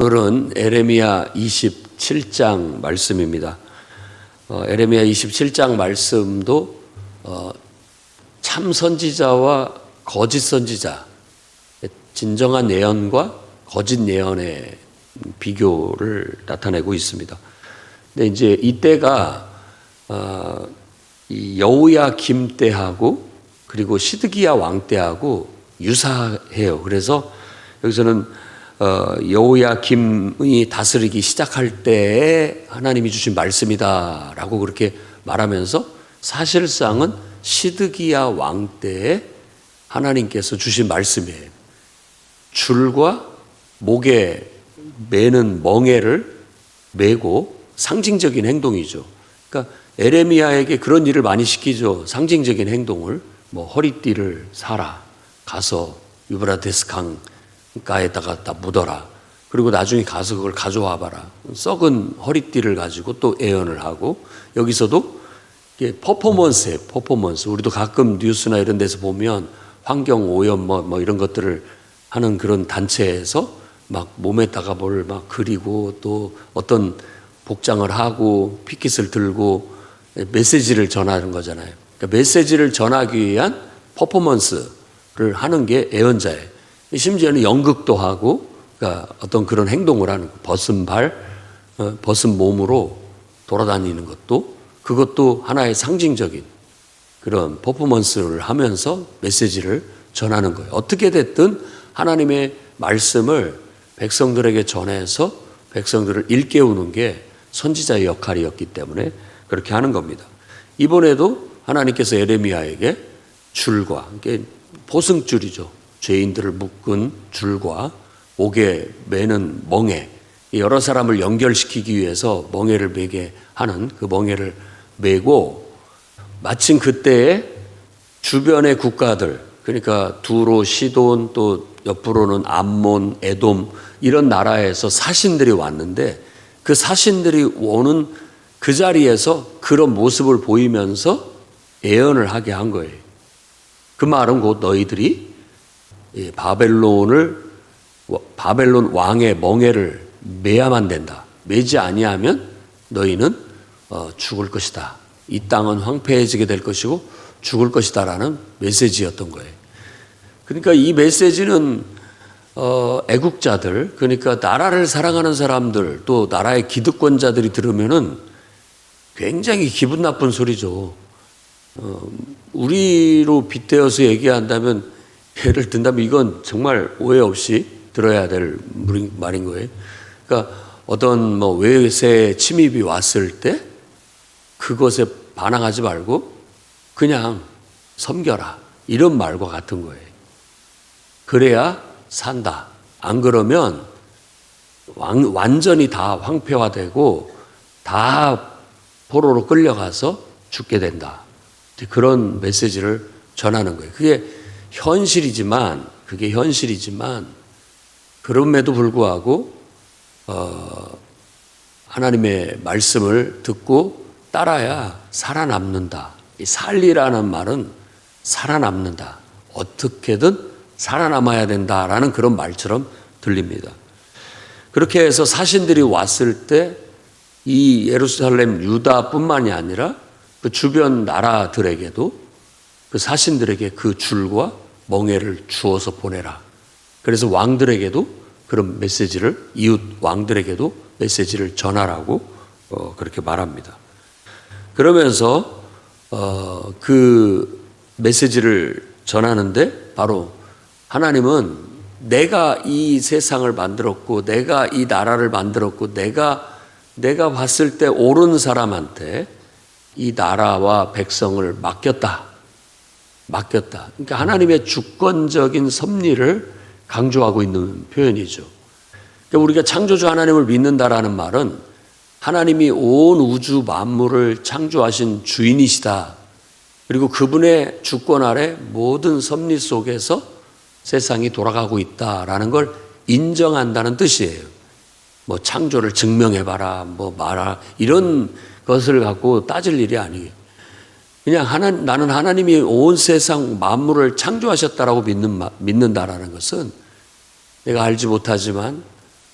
오늘은 에레미야 27장 말씀입니다. 에레미야 27장 말씀도 참 선지자와 거짓 선지자, 진정한 예언과 거짓 예언의 비교를 나타내고 있습니다. 근데 이제 이때가 이 여호야김 때하고 그리고 시드기야 왕 때하고 유사해요. 그래서 여기서는 여호야김이 다스리기 시작할 때에 하나님이 주신 말씀이다라고 그렇게 말하면서 사실상은 시드기야 왕 때에 하나님께서 주신 말씀이에요. 줄과 목에 매는 멍에를 메고 상징적인 행동이죠. 그러니까 에레미야에게 그런 일을 많이 시키죠. 상징적인 행동을, 허리띠를 사라, 가서 유브라데스 강가에다가 다 묻어라. 그리고 나중에 가서 그걸 가져와 봐라. 썩은 허리띠를 가지고 또 예언을 하고, 여기서도 퍼포먼스예요. 퍼포먼스. 우리도 가끔 뉴스나 이런 데서 보면 환경 오염 이런 것들을 하는 그런 단체에서 막 몸에다가 뭘 막 그리고 또 어떤 복장을 하고 피켓을 들고 메시지를 전하는 거잖아요. 그러니까 메시지를 전하기 위한 퍼포먼스를 하는 게 예언자예요. 심지어는 연극도 하고, 그러니까 어떤 그런 행동을 하는 거, 벗은 발, 벗은 몸으로 돌아다니는 것도, 그것도 하나의 상징적인 그런 퍼포먼스를 하면서 메시지를 전하는 거예요. 어떻게 됐든 하나님의 말씀을 백성들에게 전해서 백성들을 일깨우는 게 선지자의 역할이었기 때문에 그렇게 하는 겁니다. 이번에도 하나님께서 에레미야에게 줄과, 보승줄이죠. 죄인들을 묶은 줄과 목에 매는 멍에, 여러 사람을 연결시키기 위해서 멍에를 매게 하는 그 멍에를 매고, 마침 그때에 주변의 국가들, 그러니까 두로, 시돈, 또 옆으로는 암몬, 에돔, 이런 나라에서 사신들이 왔는데, 그 사신들이 오는 그 자리에서 그런 모습을 보이면서 예언을 하게 한 거예요. 그 말은 곧 너희들이 바벨론 왕의 멍에를 매야만 된다. 매지 아니하면 너희는 죽을 것이다. 이 땅은 황폐해지게 될 것이고 죽을 것이다라는 메시지였던 거예요. 그러니까 이 메시지는 애국자들, 그러니까 나라를 사랑하는 사람들, 또 나라의 기득권자들이 들으면은 굉장히 기분 나쁜 소리죠. 우리로 빗대어서 얘기한다면, 예를 든다면 이건 정말 오해 없이 들어야 될 말인 거예요. 그러니까 어떤 외세 침입이 왔을 때 그것에 반항하지 말고 그냥 섬겨라, 이런 말과 같은 거예요. 그래야 산다. 안 그러면 완전히 다 황폐화되고 다 포로로 끌려가서 죽게 된다. 그런 메시지를 전하는 거예요. 그게 현실이지만 그럼에도 불구하고 하나님의 말씀을 듣고 따라야 살아남는다. 이 살리라는 말은 살아남는다. 어떻게든 살아남아야 된다라는 그런 말처럼 들립니다. 그렇게 해서 사신들이 왔을 때 이 예루살렘 유다뿐만이 아니라 그 주변 나라들에게도, 그 사신들에게 그 줄과 멍에를 주어서 보내라. 그래서 왕들에게도 그런 메시지를, 이웃 왕들에게도 메시지를 전하라고 그렇게 말합니다. 그러면서 그 메시지를 전하는데, 바로 하나님은 내가 이 세상을 만들었고 내가 이 나라를 만들었고 내가 봤을 때 옳은 사람한테 이 나라와 백성을 맡겼다. 그러니까 하나님의 주권적인 섭리를 강조하고 있는 표현이죠. 그러니까 우리가 창조주 하나님을 믿는다라는 말은 하나님이 온 우주 만물을 창조하신 주인이시다. 그리고 그분의 주권 아래 모든 섭리 속에서 세상이 돌아가고 있다라는 걸 인정한다는 뜻이에요. 창조를 증명해봐라, 말아, 이런 것을 갖고 따질 일이 아니에요. 그냥 나는 하나님이 온 세상 만물을 창조하셨다라고 믿는다라는 것은 내가 알지 못하지만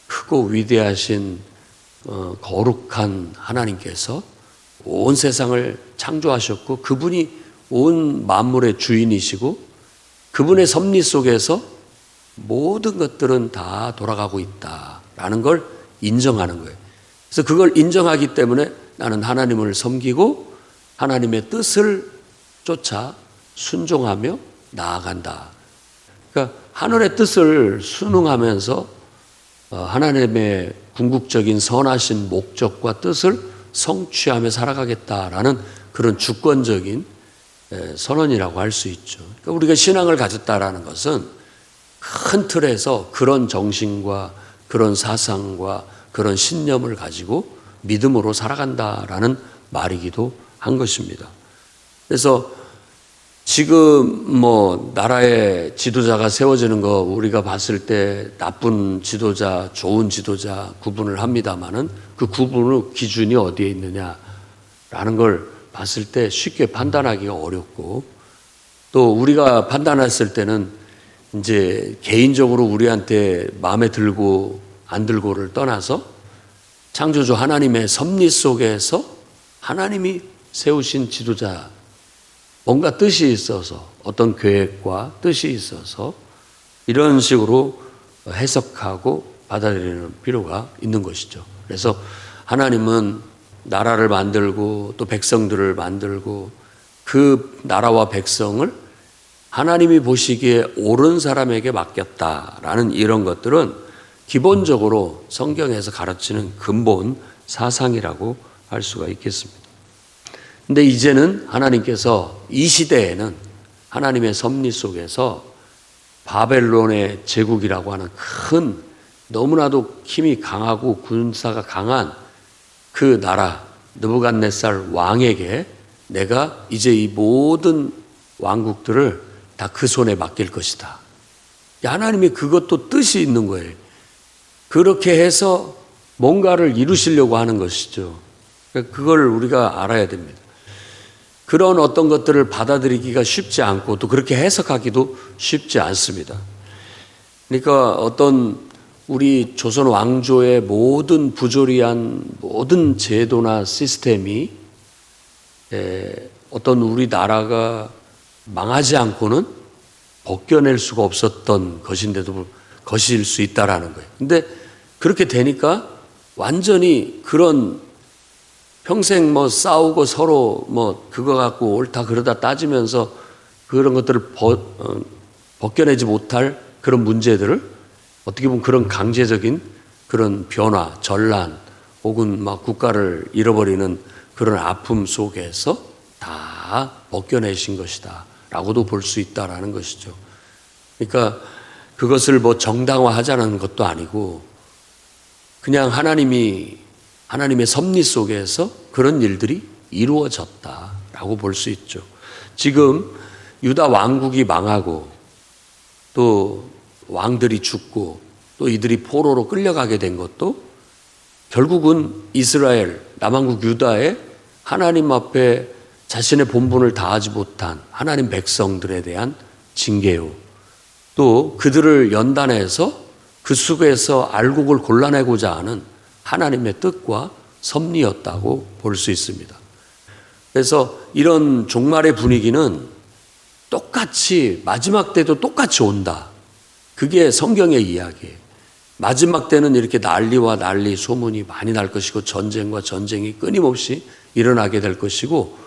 크고 위대하신 거룩한 하나님께서 온 세상을 창조하셨고 그분이 온 만물의 주인이시고 그분의 섭리 속에서 모든 것들은 다 돌아가고 있다라는 걸 인정하는 거예요. 그래서 그걸 인정하기 때문에 나는 하나님을 섬기고 하나님의 뜻을 쫓아 순종하며 나아간다. 그러니까 하늘의 뜻을 순응하면서 하나님의 궁극적인 선하신 목적과 뜻을 성취하며 살아가겠다라는 그런 주권적인 선언이라고 할 수 있죠. 그러니까 우리가 신앙을 가졌다라는 것은 큰 틀에서 그런 정신과 그런 사상과 그런 신념을 가지고 믿음으로 살아간다라는 말이기도 한 것입니다. 그래서 지금 나라의 지도자가 세워지는 거 우리가 봤을 때 나쁜 지도자, 좋은 지도자 구분을 합니다마는 그 구분의 기준이 어디에 있느냐라는 걸 봤을 때 쉽게 판단하기가 어렵고 또 우리가 판단했을 때는 이제 개인적으로 우리한테 마음에 들고 안 들고를 떠나서 창조주 하나님의 섭리 속에서 하나님이 세우신 지도자 뭔가 뜻이 있어서 어떤 계획과 뜻이 있어서 이런 식으로 해석하고 받아들이는 필요가 있는 것이죠. 그래서 하나님은 나라를 만들고 또 백성들을 만들고 그 나라와 백성을 하나님이 보시기에 옳은 사람에게 맡겼다라는 이런 것들은 기본적으로 성경에서 가르치는 근본 사상이라고 할 수가 있겠습니다. 근데 이제는 하나님께서 이 시대에는 하나님의 섭리 속에서 바벨론의 제국이라고 하는 큰 너무나도 힘이 강하고 군사가 강한 그 나라 느부갓네살 왕에게 내가 이제 이 모든 왕국들을 다 그 손에 맡길 것이다. 하나님이 그것도 뜻이 있는 거예요. 그렇게 해서 뭔가를 이루시려고 하는 것이죠. 그걸 우리가 알아야 됩니다. 그런 어떤 것들을 받아들이기가 쉽지 않고 또 그렇게 해석하기도 쉽지 않습니다. 그러니까 어떤 우리 조선 왕조의 모든 부조리한 모든 제도나 시스템이 어떤 우리 나라가 망하지 않고는 벗겨낼 수가 없었던 것일 수 있다라는 거예요. 근데 그렇게 되니까 완전히 그런 평생 싸우고 서로 그거 갖고 옳다 그러다 따지면서 그런 것들을 벗겨내지 못할 그런 문제들을 어떻게 보면 그런 강제적인 그런 변화, 전란 혹은 국가를 잃어버리는 그런 아픔 속에서 다 벗겨내신 것이다 라고도 볼 수 있다라는 것이죠. 그러니까 그것을 정당화하자는 것도 아니고 그냥 하나님의 섭리 속에서 그런 일들이 이루어졌다라고 볼 수 있죠. 지금 유다 왕국이 망하고 또 왕들이 죽고 또 이들이 포로로 끌려가게 된 것도 결국은 이스라엘, 남왕국 유다의 하나님 앞에 자신의 본분을 다하지 못한 하나님 백성들에 대한 징계요. 또 그들을 연단해서 그 속에서 알곡을 골라내고자 하는 하나님의 뜻과 섭리였다고 볼 수 있습니다. 그래서 이런 종말의 분위기는 똑같이 마지막 때도 똑같이 온다. 그게 성경의 이야기예요. 마지막 때는 이렇게 난리와 난리 소문이 많이 날 것이고 전쟁과 전쟁이 끊임없이 일어나게 될 것이고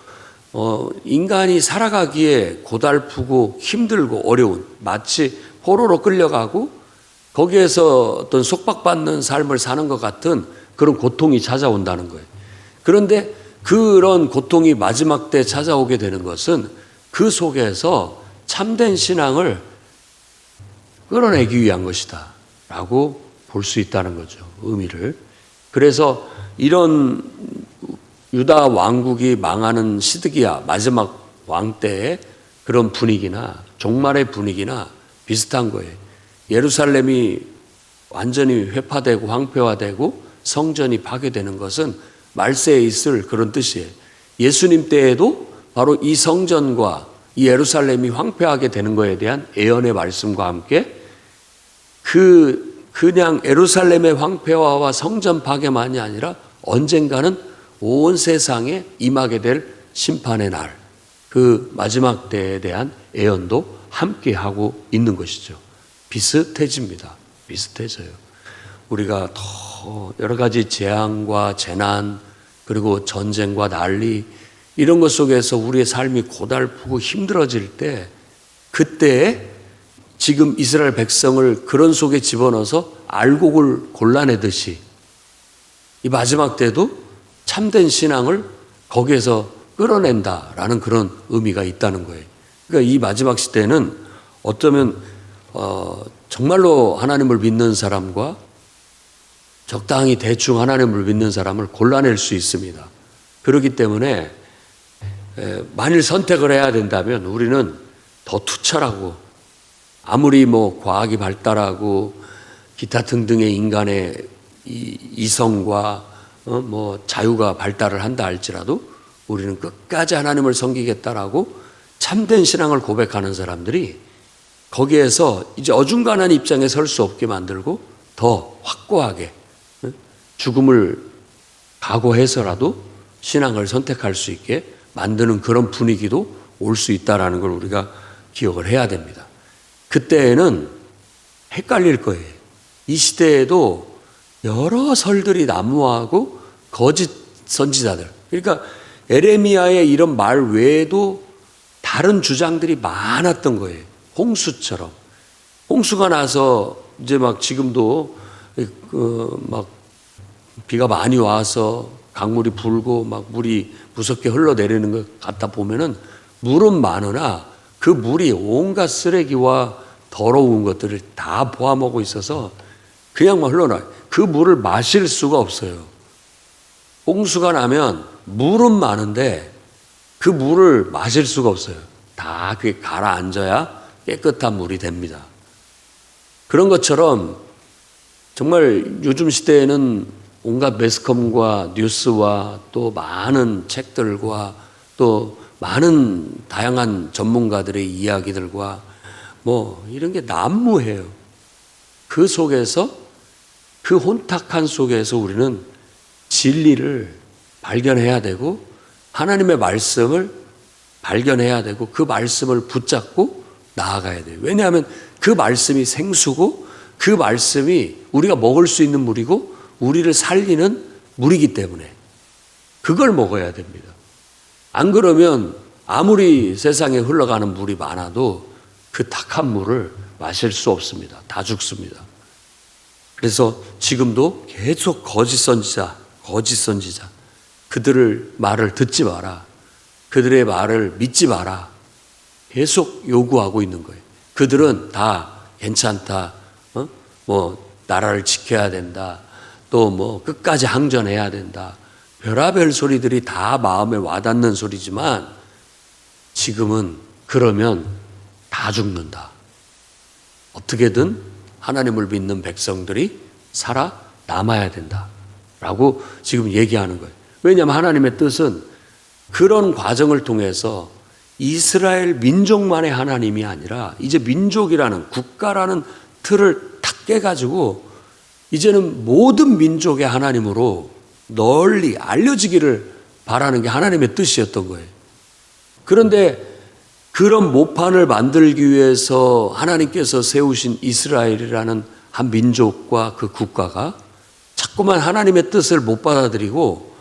인간이 살아가기에 고달프고 힘들고 어려운 마치 포로로 끌려가고 거기에서 어떤 속박받는 삶을 사는 것 같은 그런 고통이 찾아온다는 거예요. 그런데 그런 고통이 마지막 때 찾아오게 되는 것은 그 속에서 참된 신앙을 끌어내기 위한 것이다 라고 볼 수 있다는 거죠. 의미를. 그래서 이런 유다 왕국이 망하는 시드기야 마지막 왕 때의 그런 분위기나 종말의 분위기나 비슷한 거예요. 예루살렘이 완전히 회파되고 황폐화되고 성전이 파괴되는 것은 말세에 있을 그런 뜻이에요. 예수님 때에도 바로 이 성전과 이 예루살렘이 황폐하게 되는 것에 대한 예언의 말씀과 함께 그 그냥 예루살렘의 황폐화와 성전 파괴만이 아니라 언젠가는 온 세상에 임하게 될 심판의 날, 그 마지막 때에 대한 예언도 함께 하고 있는 것이죠. 비슷해집니다. 비슷해져요. 우리가 더 여러 가지 재앙과 재난, 그리고 전쟁과 난리, 이런 것 속에서 우리의 삶이 고달프고 힘들어질 때, 그때 지금 이스라엘 백성을 그런 속에 집어넣어서 알곡을 골라내듯이 이 마지막 때도 참된 신앙을 거기에서 끌어낸다라는 그런 의미가 있다는 거예요. 그러니까 이 마지막 시대는 어쩌면 정말로 하나님을 믿는 사람과 적당히 대충 하나님을 믿는 사람을 골라낼 수 있습니다. 그렇기 때문에 만일 선택을 해야 된다면 우리는 더 투철하고, 아무리 뭐 과학이 발달하고 기타 등등의 인간의 이성과 뭐 자유가 발달을 한다 할지라도 우리는 끝까지 하나님을 섬기겠다라고 참된 신앙을 고백하는 사람들이 거기에서 이제 어중간한 입장에 설 수 없게 만들고 더 확고하게 죽음을 각오해서라도 신앙을 선택할 수 있게 만드는 그런 분위기도 올 수 있다는 걸 우리가 기억을 해야 됩니다. 그때에는 헷갈릴 거예요. 이 시대에도 여러 설들이 난무하고 거짓 선지자들, 그러니까 에레미야의 이런 말 외에도 다른 주장들이 많았던 거예요. 홍수처럼. 홍수가 나서 이제 막 지금도 막 비가 많이 와서 강물이 불고 막 물이 무섭게 흘러내리는 것 같다 보면은 물은 많으나 그 물이 온갖 쓰레기와 더러운 것들을 다 포함하고 있어서 그냥 막 흘러나요. 그 물을 마실 수가 없어요. 홍수가 나면 물은 많은데 그 물을 마실 수가 없어요. 다 그게 가라앉아야 깨끗한 물이 됩니다. 그런 것처럼 정말 요즘 시대에는 온갖 매스컴과 뉴스와 또 많은 책들과 또 많은 다양한 전문가들의 이야기들과 뭐 이런 게 난무해요. 그 속에서, 그 혼탁한 속에서 우리는 진리를 발견해야 되고 하나님의 말씀을 발견해야 되고 그 말씀을 붙잡고 나아가야 돼요. 왜냐하면 그 말씀이 생수고 그 말씀이 우리가 먹을 수 있는 물이고 우리를 살리는 물이기 때문에 그걸 먹어야 됩니다. 안 그러면 아무리 세상에 흘러가는 물이 많아도 그 탁한 물을 마실 수 없습니다. 다 죽습니다. 그래서 지금도 계속 거짓 선지자, 그들을 말을 듣지 마라. 그들의 말을 믿지 마라. 계속 요구하고 있는 거예요. 그들은 다 괜찮다. 뭐 나라를 지켜야 된다. 또 뭐 끝까지 항전해야 된다. 별의별 소리들이 다 마음에 와닿는 소리지만 지금은 그러면 다 죽는다. 어떻게든 하나님을 믿는 백성들이 살아남아야 된다라고 지금 얘기하는 거예요. 왜냐하면 하나님의 뜻은 그런 과정을 통해서 이스라엘 민족만의 하나님이 아니라 이제 민족이라는, 국가라는 틀을 탁 깨가지고 이제는 모든 민족의 하나님으로 널리 알려지기를 바라는 게 하나님의 뜻이었던 거예요. 그런데 그런 모판을 만들기 위해서 하나님께서 세우신 이스라엘이라는 한 민족과 그 국가가 자꾸만 하나님의 뜻을 못 받아들이고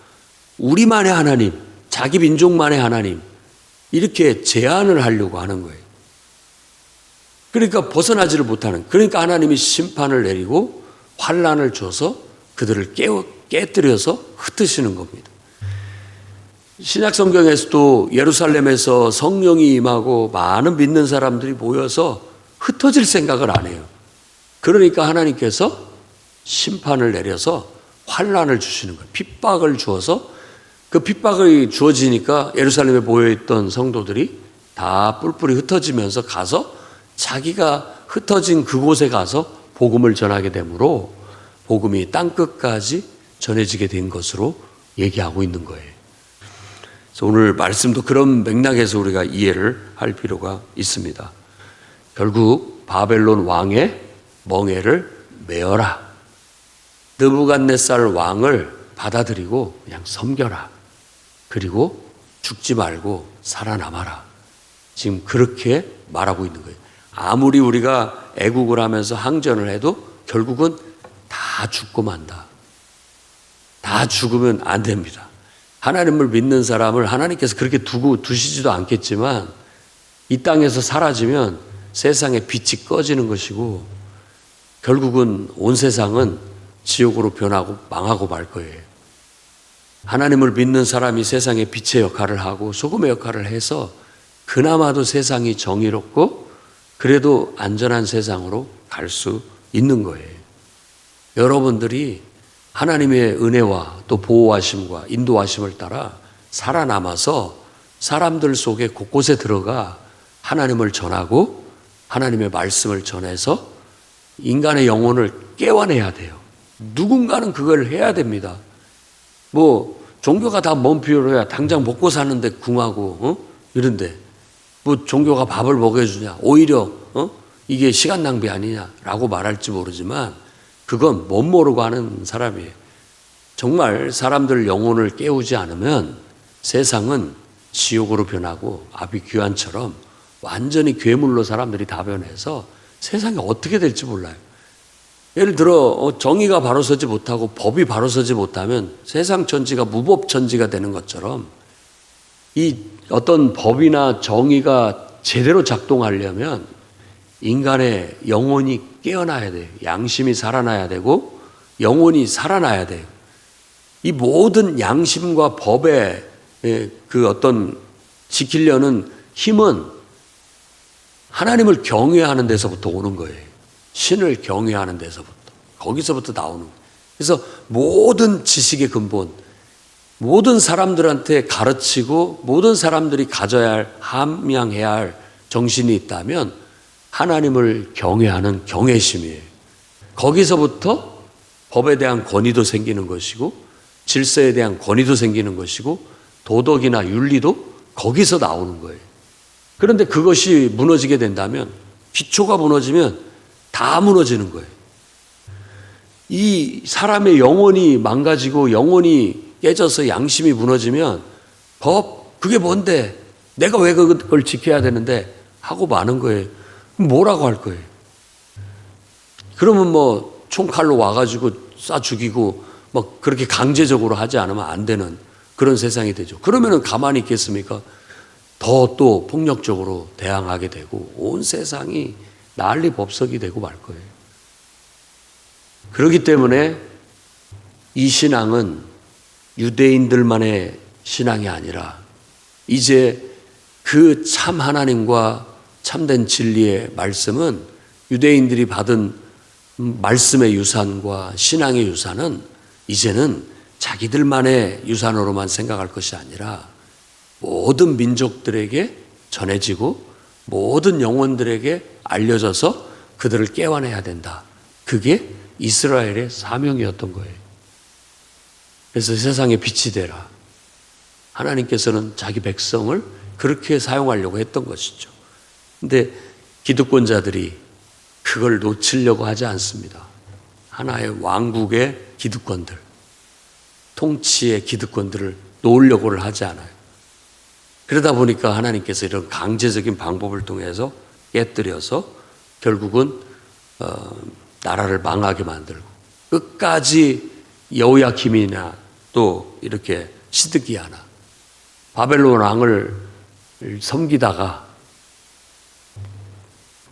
우리만의 하나님, 자기 민족만의 하나님, 이렇게 제안을 하려고 하는 거예요. 그러니까 벗어나지를 못하는, 그러니까 하나님이 심판을 내리고 환난을 줘서 그들을 깨뜨려서 흩으시는 겁니다. 신약 성경에서도 예루살렘에서 성령이 임하고 많은 믿는 사람들이 모여서 흩어질 생각을 안 해요. 그러니까 하나님께서 심판을 내려서 환난을 주시는 거예요. 핍박을 주어서 그 핍박이 주어지니까 예루살렘에 모여있던 성도들이 다 뿔뿔이 흩어지면서 가서 자기가 흩어진 그곳에 가서 복음을 전하게 되므로 복음이 땅끝까지 전해지게 된 것으로 얘기하고 있는 거예요. 그래서 오늘 말씀도 그런 맥락에서 우리가 이해를 할 필요가 있습니다. 결국 바벨론 왕의 멍에를 매어라. 느부갓네살 왕을 받아들이고 그냥 섬겨라. 그리고 죽지 말고 살아남아라. 지금 그렇게 말하고 있는 거예요. 아무리 우리가 애국을 하면서 항전을 해도 결국은 다 죽고 만다. 다 죽으면 안 됩니다. 하나님을 믿는 사람을 하나님께서 그렇게 두시지도 않겠지만 이 땅에서 사라지면 세상의 빛이 꺼지는 것이고 결국은 온 세상은 지옥으로 변하고 망하고 말 거예요. 하나님을 믿는 사람이 세상의 빛의 역할을 하고 소금의 역할을 해서 그나마도 세상이 정의롭고 그래도 안전한 세상으로 갈 수 있는 거예요. 여러분들이 하나님의 은혜와 또 보호하심과 인도하심을 따라 살아남아서 사람들 속에 곳곳에 들어가 하나님을 전하고 하나님의 말씀을 전해서 인간의 영혼을 깨워내야 돼요. 누군가는 그걸 해야 됩니다. 뭐 종교가 다 뭔 필요로야. 당장 먹고 사는데 궁하고 이런데 뭐 종교가 밥을 먹여주냐. 오히려 이게 시간 낭비 아니냐라고 말할지 모르지만 그건 못 모르고 하는 사람이에요. 정말 사람들 영혼을 깨우지 않으면 세상은 지옥으로 변하고 아비규환처럼 완전히 괴물로 사람들이 다 변해서 세상이 어떻게 될지 몰라요. 예를 들어 정의가 바로 서지 못하고 법이 바로 서지 못하면 세상 천지가 무법천지가 되는 것처럼 이 어떤 법이나 정의가 제대로 작동하려면 인간의 영혼이 깨어나야 돼요. 양심이 살아나야 되고 영혼이 살아나야 돼요. 이 모든 양심과 법의 그 어떤 지키려는 힘은 하나님을 경외하는 데서부터 오는 거예요. 신을 경외하는 데서부터. 거기서부터 나오는 거예요. 그래서 모든 지식의 근본, 모든 사람들한테 가르치고 모든 사람들이 가져야 할, 함양해야 할 정신이 있다면 하나님을 경외하는 경외심이에요. 거기서부터 법에 대한 권위도 생기는 것이고 질서에 대한 권위도 생기는 것이고 도덕이나 윤리도 거기서 나오는 거예요. 그런데 그것이 무너지게 된다면 기초가 무너지면 다 무너지는 거예요. 이 사람의 영혼이 망가지고 영혼이 깨져서 양심이 무너지면 법 그게 뭔데 내가 왜 그걸 지켜야 되는데 하고 마는 거예요. 뭐라고 할 거예요? 그러면 뭐 총칼로 와가지고 쏴 죽이고 뭐 그렇게 강제적으로 하지 않으면 안 되는 그런 세상이 되죠. 그러면은 가만히 있겠습니까? 더 또 폭력적으로 대항하게 되고 온 세상이 난리 법석이 되고 말 거예요. 그렇기 때문에 이 신앙은 유대인들만의 신앙이 아니라 이제 그 참 하나님과 참된 진리의 말씀은 유대인들이 받은 말씀의 유산과 신앙의 유산은 이제는 자기들만의 유산으로만 생각할 것이 아니라 모든 민족들에게 전해지고 모든 영혼들에게 알려져서 그들을 깨워내야 된다. 그게 이스라엘의 사명이었던 거예요. 그래서 세상에 빛이 되라. 하나님께서는 자기 백성을 그렇게 사용하려고 했던 것이죠. 근데 기득권자들이 그걸 놓치려고 하지 않습니다. 하나의 왕국의 기득권들, 통치의 기득권들을 놓으려고를 하지 않아요. 그러다 보니까 하나님께서 이런 강제적인 방법을 통해서 깨뜨려서 결국은 나라를 망하게 만들고 끝까지 여호야김이나 또 이렇게 시드기야나 바벨론 왕을 섬기다가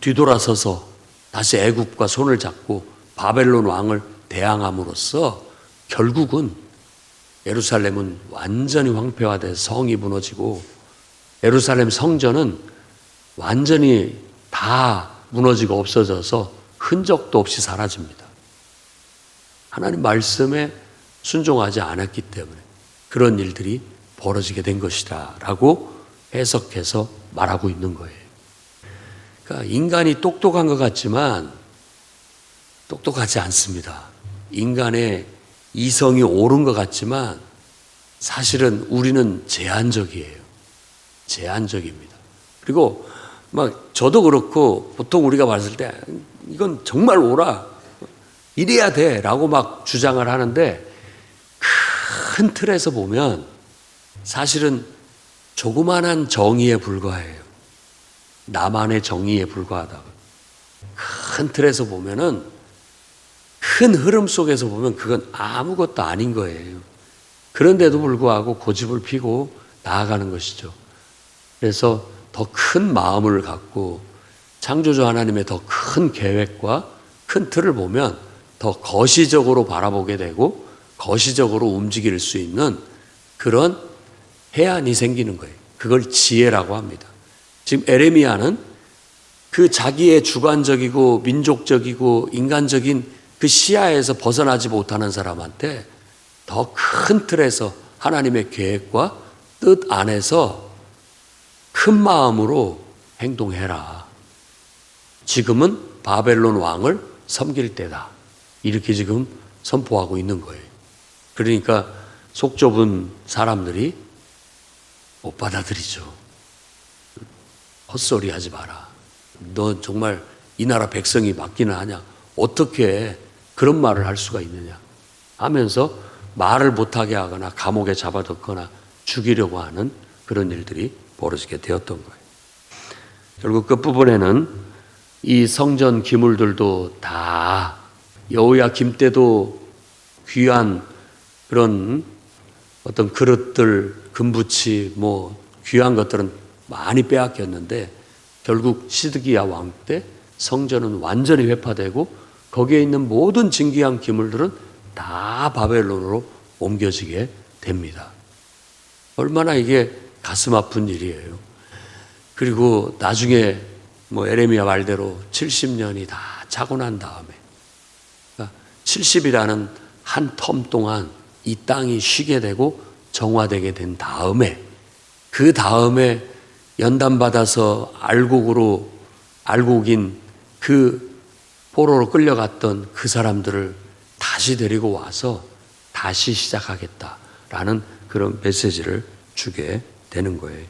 뒤돌아서서 다시 애굽과 손을 잡고 바벨론 왕을 대항함으로써 결국은 예루살렘은 완전히 황폐화돼서 성이 무너지고 예루살렘 성전은 완전히 다 무너지고 없어져서 흔적도 없이 사라집니다. 하나님 말씀에 순종하지 않았기 때문에 그런 일들이 벌어지게 된 것이다 라고 해석해서 말하고 있는 거예요. 그러니까 인간이 똑똑한 것 같지만 똑똑하지 않습니다. 인간의 이성이 옳은 것 같지만 사실은 우리는 제한적이에요. 제한적입니다. 그리고 막 저도 그렇고 보통 우리가 봤을 때 이건 정말 옳아. 이래야 돼라고 막 주장을 하는데 큰 틀에서 보면 사실은 조그만한 정의에 불과해요. 나만의 정의에 불과하다. 큰 틀에서 보면은 큰 흐름 속에서 보면 그건 아무것도 아닌 거예요. 그런데도 불구하고 고집을 피고 나아가는 것이죠. 그래서 더 큰 마음을 갖고 창조주 하나님의 더 큰 계획과 큰 틀을 보면 더 거시적으로 바라보게 되고 거시적으로 움직일 수 있는 그런 해안이 생기는 거예요. 그걸 지혜라고 합니다. 지금 에레미야는 그 자기의 주관적이고 민족적이고 인간적인 그 시야에서 벗어나지 못하는 사람한테 더 큰 틀에서 하나님의 계획과 뜻 안에서 큰 마음으로 행동해라. 지금은 바벨론 왕을 섬길 때다. 이렇게 지금 선포하고 있는 거예요. 그러니까 속 좁은 사람들이 못 받아들이죠. 헛소리 하지 마라. 너 정말 이 나라 백성이 맞기는 하냐? 어떻게 그런 말을 할 수가 있느냐? 하면서 말을 못하게 하거나 감옥에 잡아뒀거나 죽이려고 하는 그런 일들이 벌어지게 되었던 거예요. 결국 끝부분에는 이 성전 기물들도 다 여호야김 때도 귀한 그런 어떤 그릇들, 금부치, 귀한 것들은 많이 빼앗겼는데 결국 시드기야 왕 때 성전은 완전히 회파되고 거기에 있는 모든 진귀한 기물들은 다 바벨론으로 옮겨지게 됩니다. 얼마나 이게 가슴 아픈 일이에요. 그리고 나중에 에레미야 말대로 70년이 다 차고 난 다음에 70이라는 한 텀 동안 이 땅이 쉬게 되고 정화되게 된 다음에 그 다음에 연단받아서 알곡인 그 포로로 끌려갔던 그 사람들을 다시 데리고 와서 다시 시작하겠다라는 그런 메시지를 주게 되는 거예요.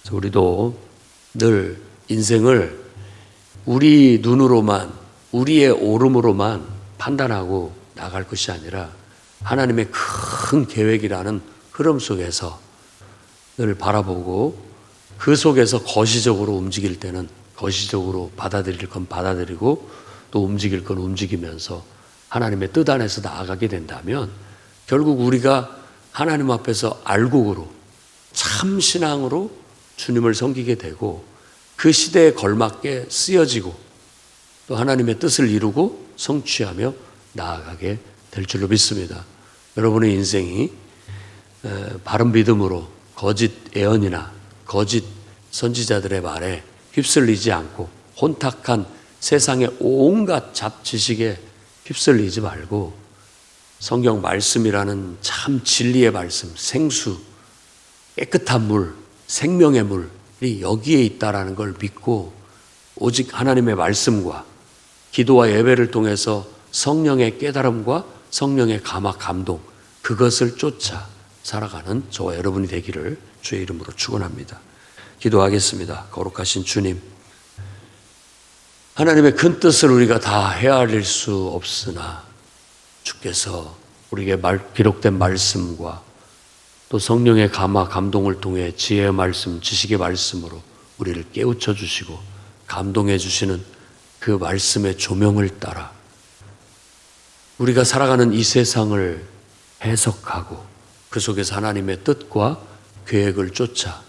그래서 우리도 늘 인생을 우리 눈으로만, 우리의 오름으로만 판단하고 나갈 것이 아니라 하나님의 큰 계획이라는 흐름 속에서 늘 바라보고 그 속에서 거시적으로 움직일 때는 거시적으로 받아들일 건 받아들이고 또 움직일 건 움직이면서 하나님의 뜻 안에서 나아가게 된다면 결국 우리가 하나님 앞에서 알곡으로 참 신앙으로 주님을 섬기게 되고 그 시대에 걸맞게 쓰여지고 또 하나님의 뜻을 이루고 성취하며 나아가게 될 줄로 믿습니다. 여러분의 인생이 바른 믿음으로 거짓 예언이나 거짓 선지자들의 말에 휩쓸리지 않고 혼탁한 세상의 온갖 잡지식에 휩쓸리지 말고 성경 말씀이라는 참 진리의 말씀, 생수, 깨끗한 물, 생명의 물이 여기에 있다라는 걸 믿고 오직 하나님의 말씀과 기도와 예배를 통해서 성령의 깨달음과 성령의 감화, 감동 그것을 쫓아 살아가는 저와 여러분이 되기를 주의 이름으로 축원합니다. 기도하겠습니다. 거룩하신 주님, 하나님의 큰 뜻을 우리가 다 헤아릴 수 없으나 주께서 우리에게 기록된 말씀과 또 성령의 감화, 감동을 통해 지혜의 말씀, 지식의 말씀으로 우리를 깨우쳐 주시고 감동해 주시는 그 말씀의 조명을 따라 우리가 살아가는 이 세상을 해석하고 그 속에서 하나님의 뜻과 계획을 쫓아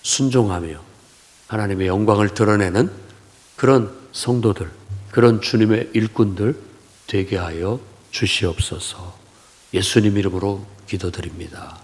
순종하며 하나님의 영광을 드러내는 그런 성도들, 그런 주님의 일꾼들 되게 하여 주시옵소서. 예수님 이름으로 기도드립니다.